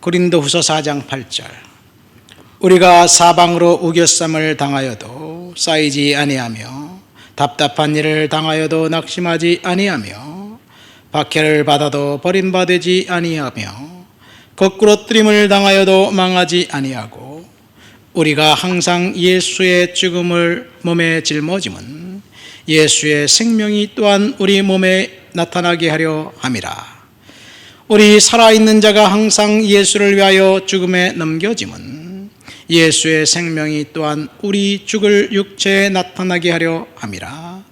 고린도후서 4장 8절. 우리가 사방으로 우겨쌈을 당하여도 쌓이지 아니하며 답답한 일을 당하여도 낙심하지 아니하며 박해를 받아도 버림받지 아니하며 거꾸로뜨림을 당하여도 망하지 아니하고 우리가 항상 예수의 죽음을 몸에 짊어짐은 예수의 생명이 또한 우리 몸에 나타나게 하려 함이라. 우리 살아있는 자가 항상 예수를 위하여 죽음에 넘겨짐은 예수의 생명이 또한 우리 죽을 육체에 나타나게 하려 함이라.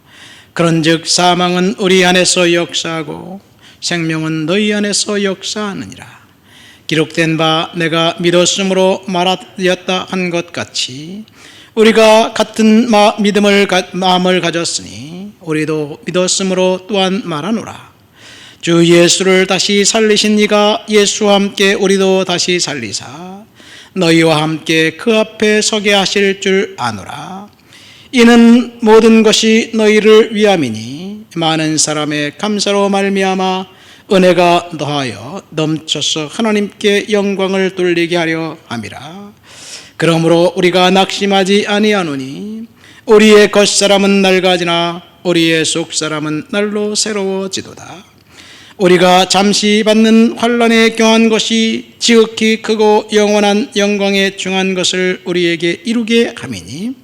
그런즉 사망은 우리 안에서 역사하고 생명은 너희 안에서 역사하느니라. 기록된 바 내가 믿었으므로 말하였다 한 것 같이 우리가 같은 마음을 가졌으니 우리도 믿었으므로 또한 말하노라. 주 예수를 다시 살리신 이가 예수와 함께 우리도 다시 살리사 너희와 함께 그 앞에 서게 하실 줄 아노라. 이는 모든 것이 너희를 위함이니 많은 사람의 감사로 말미암아 은혜가 더하여 넘쳐서 하나님께 영광을 돌리게 하려 함이라. 그러므로 우리가 낙심하지 아니하노니 우리의 겉사람은 낡아지나 우리의 속사람은 날로 새로워지도다. 우리가 잠시 받는 환난에 경한 것이 지극히 크고 영원한 영광에 중한 것을 우리에게 이루게 함이니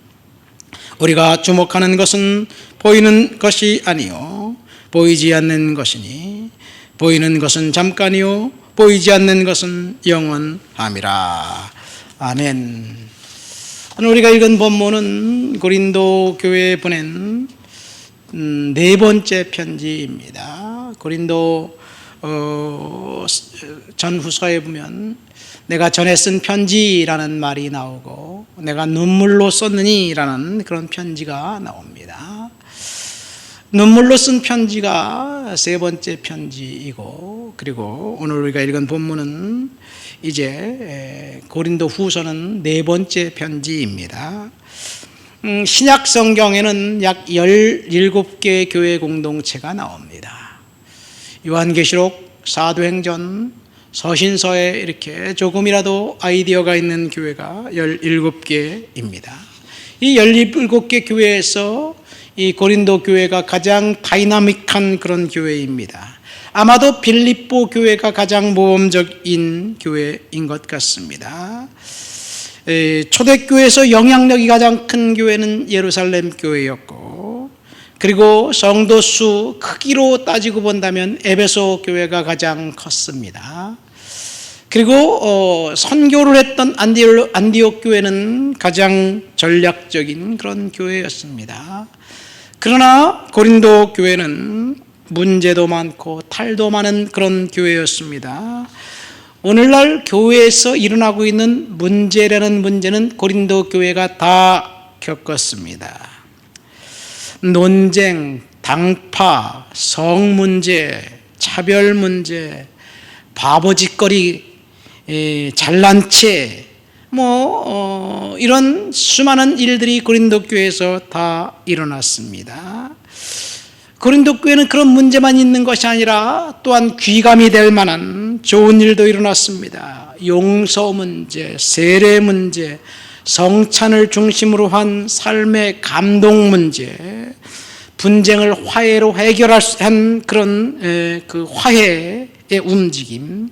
우리가 주목하는 것은 보이는 것이 아니요 보이지 않는 것이니 보이는 것은 잠깐이요 보이지 않는 것은 영원함이라. 아멘. 오늘 우리가 읽은 본문은 고린도 교회에 보낸 네 번째 편지입니다. 고린도 전후서에 보면 내가 전에 쓴 편지라는 말이 나오고 내가 눈물로 썼느니라는 그런 편지가 나옵니다. 눈물로 쓴 편지가 세 번째 편지이고 그리고 오늘 우리가 읽은 본문은 이제 고린도 후서는 네 번째 편지입니다. 신약 성경에는 약 17개의 교회 공동체가 나옵니다. 요한계시록, 사도행전, 서신서에 이렇게 조금이라도 아이디어가 있는 교회가 17개입니다. 이 17개 교회에서 이 고린도 교회가 가장 다이나믹한 그런 교회입니다. 아마도 빌립보 교회가 가장 모범적인 교회인 것 같습니다. 초대교회에서 영향력이 가장 큰 교회는 예루살렘 교회였고 그리고 성도수 크기로 따지고 본다면 에베소 교회가 가장 컸습니다. 그리고 선교를 했던 안디옥 교회는 가장 전략적인 그런 교회였습니다. 그러나 고린도 교회는 문제도 많고 탈도 많은 그런 교회였습니다. 오늘날 교회에서 일어나고 있는 문제라는 문제는 고린도 교회가 다 겪었습니다. 논쟁, 당파, 성 문제, 차별 문제, 바보짓거리, 잘난 체, 이런 수많은 일들이 고린도 교회에서 다 일어났습니다. 고린도 교회는 그런 문제만 있는 것이 아니라 또한 귀감이 될 만한 좋은 일도 일어났습니다. 용서 문제, 세례 문제, 성찬을 중심으로 한 삶의 감동 문제, 분쟁을 화해로 해결한 그런 그 화해의 움직임,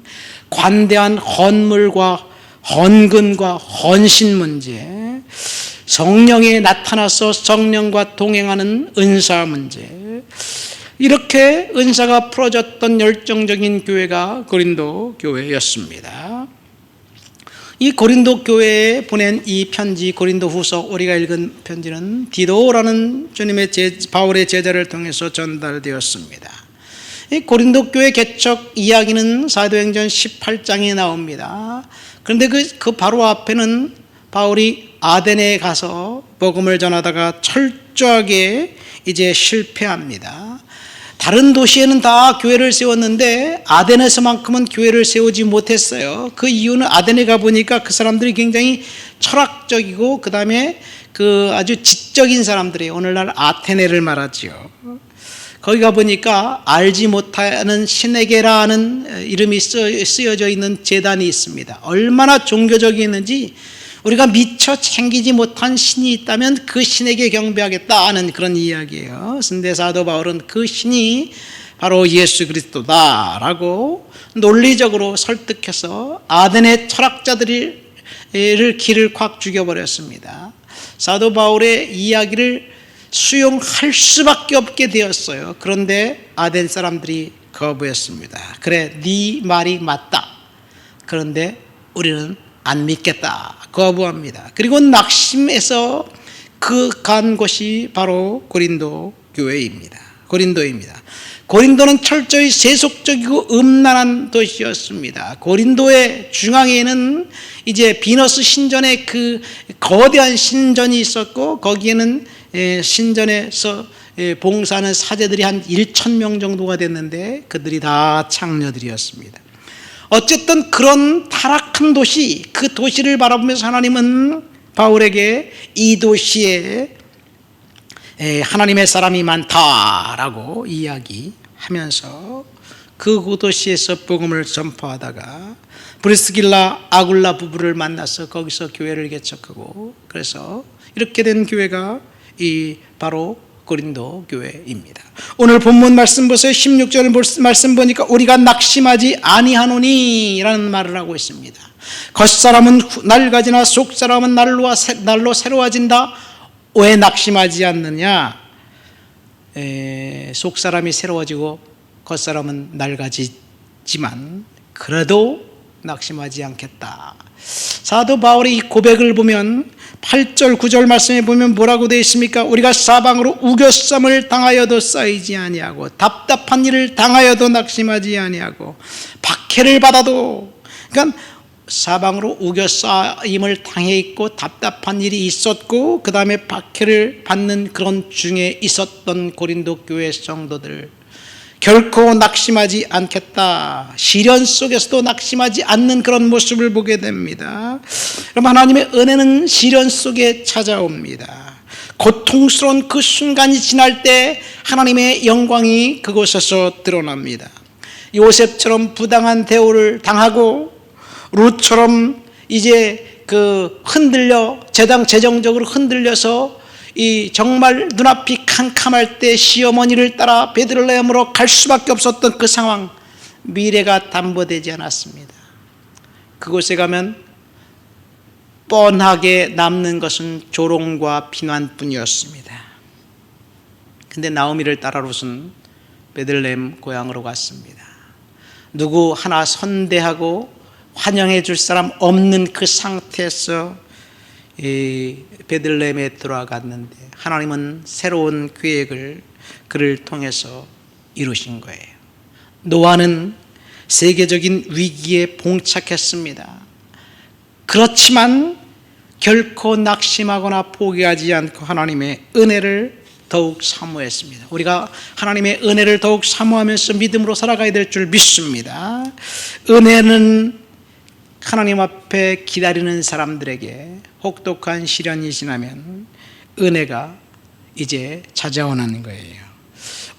관대한 헌물과 헌근과 헌신 문제, 성령에 나타나서 성령과 동행하는 은사 문제, 이렇게 은사가 풀어졌던 열정적인 교회가 고린도 교회였습니다. 이 고린도 교회에 보낸 이 편지 고린도 후서 우리가 읽은 편지는 디도라는 바울의 제자를 통해서 전달되었습니다. 이 고린도 교회 개척 이야기는 사도행전 18장에 나옵니다. 그런데 그 바로 앞에는 바울이 아데네에 가서 복음을 전하다가 철저하게 이제 실패합니다. 다른 도시에는 다 교회를 세웠는데 아데네에서만큼은 교회를 세우지 못했어요. 그 이유는 아데네 가보니까 그 사람들이 굉장히 철학적이고 그 다음에 그 아주 지적인 사람들이에요. 오늘날 아테네를 말하지요. 거기 가보니까 알지 못하는 신에게라는 이름이 쓰여져 있는 제단이 있습니다. 얼마나 종교적이었는지, 우리가 미처 챙기지 못한 신이 있다면 그 신에게 경배하겠다 하는 그런 이야기예요. 근데 사도 바울은 그 신이 바로 예수 그리스도다라고 논리적으로 설득해서 아덴의 철학자들을 길을 콱 죽여버렸습니다. 사도 바울의 이야기를 수용할 수밖에 없게 되었어요. 그런데 아덴 사람들이 거부했습니다. 그래, 네 말이 맞다. 그런데 우리는 안 믿겠다. 거부합니다. 그리고 낙심해서 간 곳이 바로 고린도 교회입니다. 고린도입니다. 고린도는 철저히 세속적이고 음란한 도시였습니다. 고린도의 중앙에는 이제 비너스 신전의 그 거대한 신전이 있었고, 거기에는 신전에서 봉사하는 사제들이 한 1,000명 정도가 됐는데 그들이 다 창녀들이었습니다. 어쨌든 그런 타락한 도시, 그 도시를 바라보면서 하나님은 바울에게 이 도시에 하나님의 사람이 많다라고 이야기하면서 그 도시에서 복음을 전파하다가 브리스길라 아굴라 부부를 만나서 거기서 교회를 개척하고, 그래서 이렇게 된 교회가 이 바로 고린도 교회입니다. 오늘 본문 말씀 보세요. 16절 말씀 보니까 우리가 낙심하지 아니하노니 라는 말을 하고 있습니다. 겉사람은 낡아지나 속사람은 날로 새로워진다. 왜 낙심하지 않느냐? 속사람이 새로워지고 겉사람은 낡아지지만 그래도 낙심하지 않겠다. 사도 바울의 이 고백을 보면 8절 9절 말씀에 보면 뭐라고 되어 있습니까? 우리가 사방으로 우겨쌈을 당하여도 쌓이지 아니하고 답답한 일을 당하여도 낙심하지 아니하고 박해를 받아도, 그러니까 사방으로 우겨싸임을 당해 있고 답답한 일이 있었고 그 다음에 박해를 받는 그런 중에 있었던 고린도 교회 성도들, 결코 낙심하지 않겠다. 시련 속에서도 낙심하지 않는 그런 모습을 보게 됩니다. 여러분, 하나님의 은혜는 시련 속에 찾아옵니다. 고통스러운 그 순간이 지날 때 하나님의 영광이 그곳에서 드러납니다. 요셉처럼 부당한 대우를 당하고 룻처럼 이제 흔들려 재정적으로 흔들려서 이 정말 눈앞이 캄캄할 때 시어머니를 따라 베들레헴으로 갈 수밖에 없었던 그 상황, 미래가 담보되지 않았습니다. 그곳에 가면 뻔하게 남는 것은 조롱과 비난뿐이었습니다. 근데 나오미를 따라 룻은 베들레헴 고향으로 갔습니다. 누구 하나 선대하고 환영해 줄 사람 없는 그 상태에서 베들레헴에 들어갔는데 하나님은 새로운 계획을 그를 통해서 이루신 거예요. 노아는 세계적인 위기에 봉착했습니다. 그렇지만 결코 낙심하거나 포기하지 않고 하나님의 은혜를 더욱 사모했습니다. 우리가 하나님의 은혜를 더욱 사모하면서 믿음으로 살아가야 될 줄 믿습니다. 은혜는 하나님 앞에 기다리는 사람들에게 혹독한 시련이 지나면 은혜가 이제 찾아오는 거예요.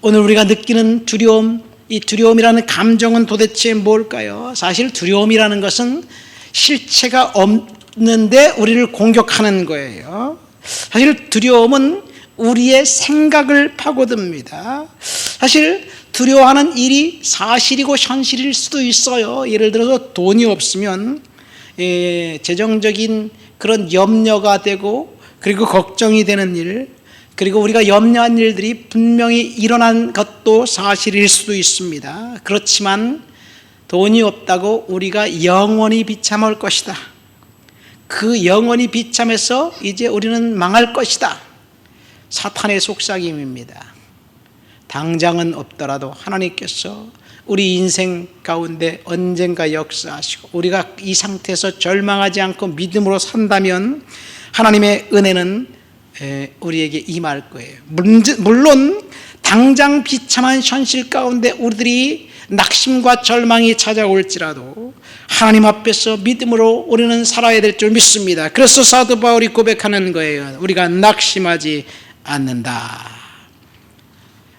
오늘 우리가 느끼는 두려움, 이 두려움이라는 감정은 도대체 뭘까요? 사실 두려움이라는 것은 실체가 없는데 우리를 공격하는 거예요. 사실 두려움은 우리의 생각을 파고듭니다. 사실 두려워하는 일이 사실이고 현실일 수도 있어요. 예를 들어서 돈이 없으면 재정적인 그런 염려가 되고, 그리고 걱정이 되는 일, 그리고 우리가 염려한 일들이 분명히 일어난 것도 사실일 수도 있습니다. 그렇지만 돈이 없다고 우리가 영원히 비참할 것이다, 그 영원히 비참해서 이제 우리는 망할 것이다, 사탄의 속삭임입니다. 당장은 없더라도 하나님께서 우리 인생 가운데 언젠가 역사하시고 우리가 이 상태에서 절망하지 않고 믿음으로 산다면 하나님의 은혜는 우리에게 임할 거예요. 물론 당장 비참한 현실 가운데 우리들이 낙심과 절망이 찾아올지라도 하나님 앞에서 믿음으로 우리는 살아야 될 줄 믿습니다. 그래서 사도 바울이 고백하는 거예요. 우리가 낙심하지 않는다.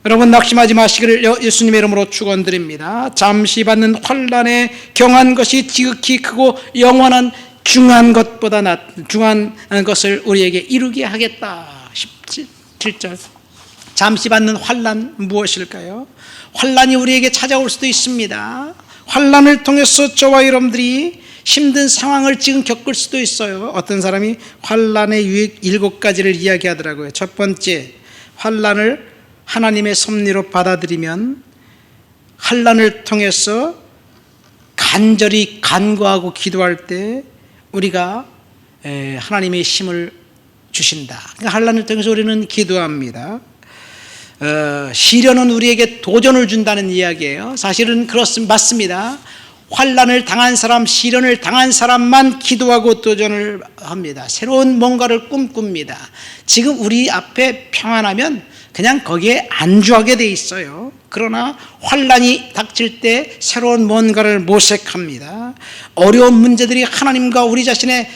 여러분 낙심하지 마시기를 예수님의 이름으로 축원드립니다. 잠시 받는 환난에 경한 것이 지극히 크고 영원한 중한 것보다 중한 것을 우리에게 이루게 하겠다. 17절. 잠시 받는 환난 무엇일까요? 환난이 우리에게 찾아올 수도 있습니다. 환난을 통해서 저와 여러분들이 힘든 상황을 지금 겪을 수도 있어요. 어떤 사람이 환난의 유익 7가지를 이야기하더라고요. 첫 번째, 환난을 하나님의 섭리로 받아들이면 환난을 통해서 간절히 간구하고 기도할 때 우리가 하나님의 힘을 주신다. 그러니까 환난을 통해서 우리는 기도합니다. 시련은 우리에게 도전을 준다는 이야기예요. 사실은 맞습니다. 환난을 당한 사람, 시련을 당한 사람만 기도하고 도전을 합니다. 새로운 뭔가를 꿈꿉니다. 지금 우리 앞에 평안하면 그냥 거기에 안주하게 돼 있어요. 그러나 환난이 닥칠 때 새로운 뭔가를 모색합니다. 어려운 문제들이 하나님과 우리 자신의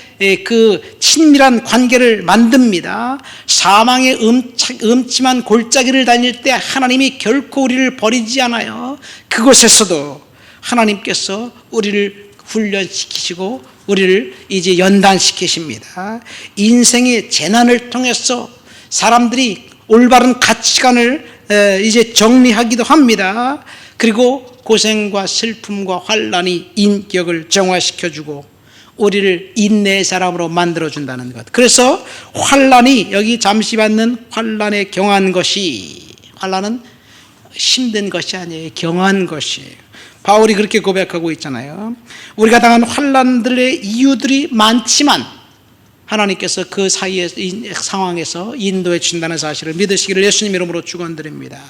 그 친밀한 관계를 만듭니다. 사망의 음침한 골짜기를 다닐 때 하나님이 결코 우리를 버리지 않아요. 그곳에서도 하나님께서 우리를 훈련시키시고 우리를 이제 연단시키십니다. 인생의 재난을 통해서 사람들이 올바른 가치관을 이제 정리하기도 합니다. 그리고 고생과 슬픔과 환난이 인격을 정화시켜주고 우리를 인내의 사람으로 만들어준다는 것. 그래서 환난이 여기 잠시 받는 환난에 경한 것이, 환난은 힘든 것이 아니에요. 경한 것이에요. 바울이 그렇게 고백하고 있잖아요. 우리가 당한 환난들의 이유들이 많지만 하나님께서 그 사이에 상황에서 인도해 주신다는 사실을 믿으시기를 예수님 이름으로 축원드립니다.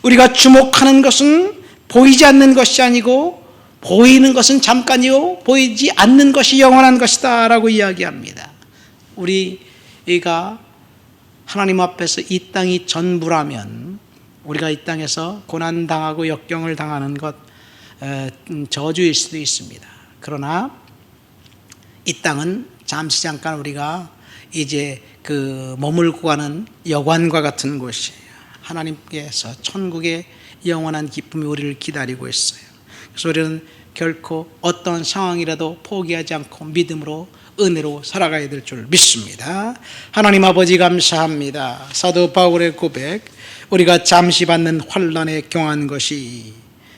우리가 주목하는 것은 보이지 않는 것이 아니고 보이는 것은 잠깐이요 보이지 않는 것이 영원한 것이다 라고 이야기합니다. 우리가 하나님 앞에서 이 땅이 전부라면 우리가 이 땅에서 고난당하고 역경을 당하는 것 저주일 수도 있습니다. 그러나 이 땅은 잠깐 우리가 이제 그 머물고 가는 여관과 같은 곳이에요. 하나님께서 천국의 영원한 기쁨이 우리를 기다리고 있어요. 그래서 우리는 결코 어떤 상황이라도 포기하지 않고 믿음으로 은혜로 살아가야 될 줄 믿습니다. 하나님 아버지 감사합니다. 사도 바울의 고백, 우리가 잠시 받는 환난에 경한 것이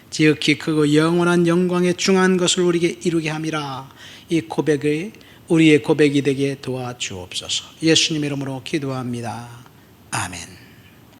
지극히 크고 영원한 영광에 중한 것을 우리에게 이루게 함이라. 이 고백을 우리의 고백이 되게 도와주옵소서. 예수님 이름으로 기도합니다. 아멘.